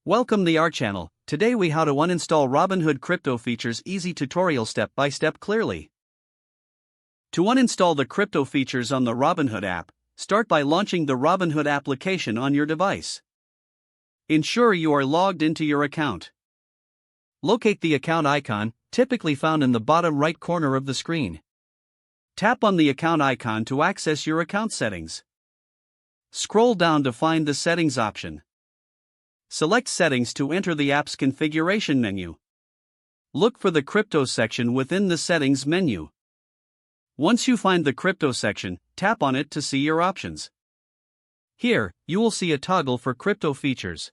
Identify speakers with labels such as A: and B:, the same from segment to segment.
A: Welcome to our channel. Today we how to uninstall Robinhood crypto features easy tutorial step by step clearly. To uninstall the crypto features on the Robinhood app, start by launching the Robinhood application on your device. Ensure you are logged into your account. Locate the account icon, typically found in the bottom right corner of the screen. Tap on the account icon to access your account settings. Scroll down to find the settings option. Select Settings to enter the app's configuration menu. Look for the Crypto section within the Settings menu. Once you find the Crypto section, tap on it to see your options. Here, you will see a toggle for crypto features.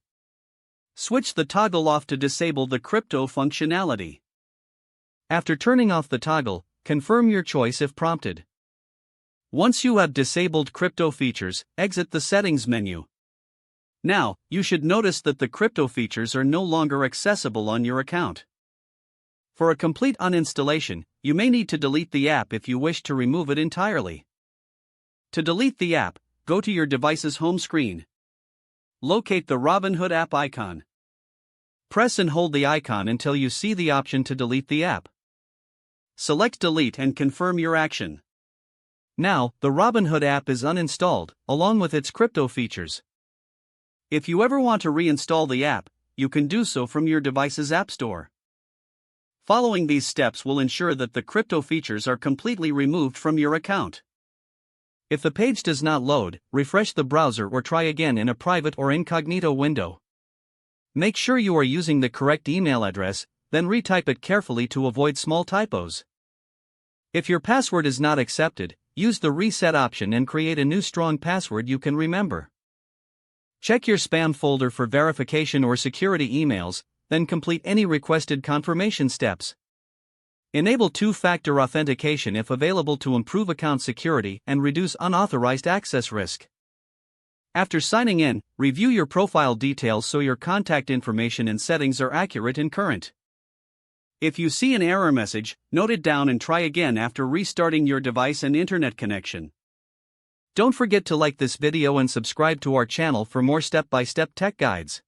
A: Switch the toggle off to disable the crypto functionality. After turning off the toggle, confirm your choice if prompted. Once you have disabled crypto features, exit the Settings menu. Now, you should notice that the crypto features are no longer accessible on your account. For a complete uninstallation, you may need to delete the app if you wish to remove it entirely. To delete the app, go to your device's home screen. Locate the Robinhood app icon. Press and hold the icon until you see the option to delete the app. Select Delete and confirm your action. Now, the Robinhood app is uninstalled, along with its crypto features. If you ever want to reinstall the app, you can do so from your device's app store. Following these steps will ensure that the crypto features are completely removed from your account. If the page does not load, refresh the browser or try again in a private or incognito window. Make sure you are using the correct email address, then retype it carefully to avoid small typos. If your password is not accepted, use the reset option and create a new strong password you can remember. Check your spam folder for verification or security emails, then complete any requested confirmation steps. Enable two-factor authentication if available to improve account security and reduce unauthorized access risk. After signing in, review your profile details so your contact information and settings are accurate and current. If you see an error message, note it down and try again after restarting your device and internet connection. Don't forget to like this video and subscribe to our channel for more step-by-step tech guides.